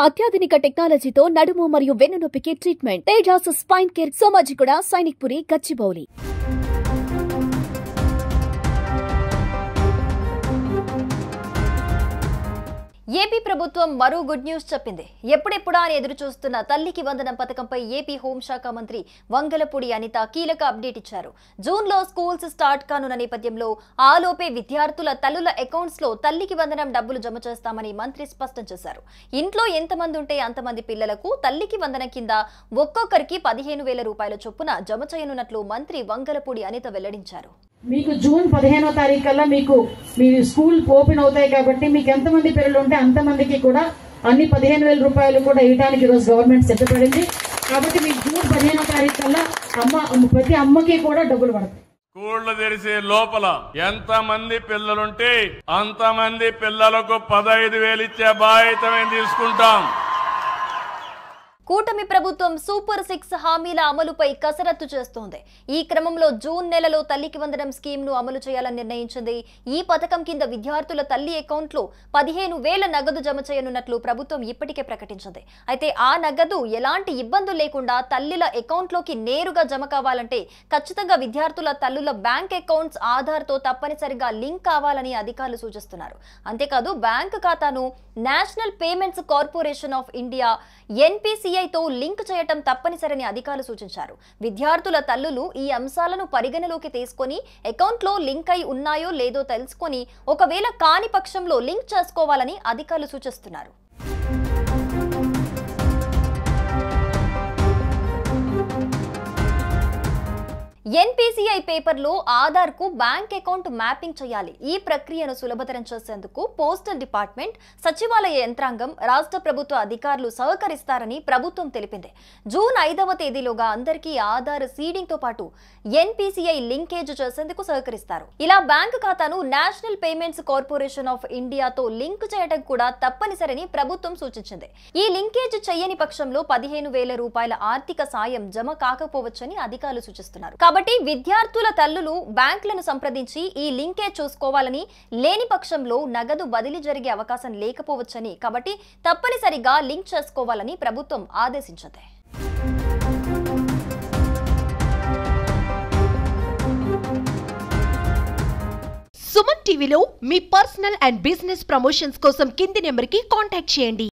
అత్యాధునిక టెక్నాలజీతో నడుము మరియు వెన్నునొప్పికి treatment Tejas spine care Somajiguda Sainikpuri Gachibowli. AP ప్రభుత్వం మరో గుడ్ న్యూస్ చెప్పింది. ఎప్పుడెప్పుడా అని ఎదురు చూస్తున్న తల్లికి వందనం పథకంపై ఏపీ హోంశాఖ మంత్రి వంగలపూడి అనిత కీలక అప్డేట్ ఇచ్చారు. జూన్లో స్కూల్స్ స్టార్ట్ కానున్న నేపథ్యంలో ఆలోపే విద్యార్థుల తల్లుల అకౌంట్స్ లో తల్లికి వందనం డబ్బులు జమ చేస్తామని మంత్రి స్పష్టం చేశారు. ఇంట్లో ఎంతమంది ఉంటే అంతమంది పిల్లలకు తల్లికి వందనం కింద ఒక్కొక్కరికి 15,000 రూపాయల చొప్పున జమ చేయనున్నట్లు మంత్రి వంగలపూడి అనిత వెల్లడించారు. మీకు జూన్ 15వ తారీఖు కల్లా మీకు మీ స్కూల్ ఓపెన్ అవుతాయి కాబట్టి మీకు ఎంతమంది పిల్లలు ఉంటే అంతమందికి కూడా అన్ని 15,000 రూపాయలు కూడా ఇవ్వడానికి ఈరోజు గవర్నమెంట్ సిద్ధపడింది. కాబట్టి మీకు జూన్ 15వ తారీఖు కల్లా ప్రతి అమ్మకి కూడా డబ్బులు పడతాయి. స్కూళ్లు తెరిసే లోపల ఎంతమంది పిల్లలుంటే అంతమంది పిల్లలకు 15,000 ఇచ్చే బాధ్యత మేము తీసుకుంటాం. కూటమి ప్రభుత్వం సూపర్ 6 హామీల అమలుపై కసరత్తు చేస్తోంది. ఈ క్రమంలో జూన్ నెలలో తల్లికి వందనం స్కీమ్ ను అమలు చేయాలని నిర్ణయించింది. ఈ పథకం కింద విద్యార్థుల తల్లి అకౌంట్లో 15,000 నగదు జమ చేయనున్నట్లు ప్రభుత్వం ఇప్పటికే ప్రకటించింది. అయితే ఆ నగదు ఎలాంటి ఇబ్బందులు లేకుండా తల్లిల అకౌంట్లోకి నేరుగా జమ కావాలంటే ఖచ్చితంగా విద్యార్థుల తల్లుల బ్యాంక్ అకౌంట్స్ ఆధార్తో తప్పనిసరిగా లింక్ కావాలని అధికారులు సూచిస్తున్నారు. అంతేకాదు బ్యాంకు ఖాతాను national payments corporation of India NPCIతో లింక్ చేయటం తప్పనిసరని అధికారులు సూచించారు. విద్యార్థుల తల్లులు ఈ అంశాలను పరిగణలోకి తీసుకొని అకౌంట్లో లింక్ అయి ఉన్నాయో లేదో తెలుసుకొని ఒకవేళ కాని పక్షంలో లింక్ చేసుకోవాలని అధికారులు సూచిస్తున్నారు. NPCI పేపర్లో ఆధార్కు బ్యాంక్ అకౌంట్ మ్యాపింగ్ చేయాలి. ఈ ప్రక్రియను సులభతరం చేసేందుకు పోస్టల్ డిపార్ట్మెంట్, సచివాలయ యంత్రాంగం, రాష్ట్ర ప్రభుత్వ అధికారులు సహకరిస్తారని ప్రభుత్వం తెలిపింది. జూన్ 5వ తేదీలోగా అందరికీ ఆధార్ సీడింగ్ తో పాటు NPCI లింకేజ్ చేసేందుకు సహకరిస్తారు. ఇలా బ్యాంకు ఖాతాను నేషనల్ పేమెంట్స్ కార్పొరేషన్ ఆఫ్ ఇండియాతో లింక్ చేయడం కూడా తప్పనిసరని ప్రభుత్వం సూచించింది. ఈ లింకేజ్ చేయని పక్షంలో 15,000 రూపాయల ఆర్థిక సాయం జమ కాకపోవచ్చని అధికారులు సూచిస్తున్నారు. కాబట్టి విద్యార్థుల తల్లులు బ్యాంకులను సంప్రదించి ఈ లింకేజ్ చూసుకోవాలని, లేని పక్షంలో నగదు బదిలీ జరిగే అవకాశం లేకపోవచ్చని, కాబట్టి తప్పనిసరిగా లింక్ చేసుకోవాలని ప్రభుత్వం ఆదేశించింది. సుమన్ టీవీలో మీ పర్సనల్ అండ్ బిజినెస్ ప్రమోషన్స్ కోసం కింది నెంబర్కి కాంటాక్ట్ చేయండి.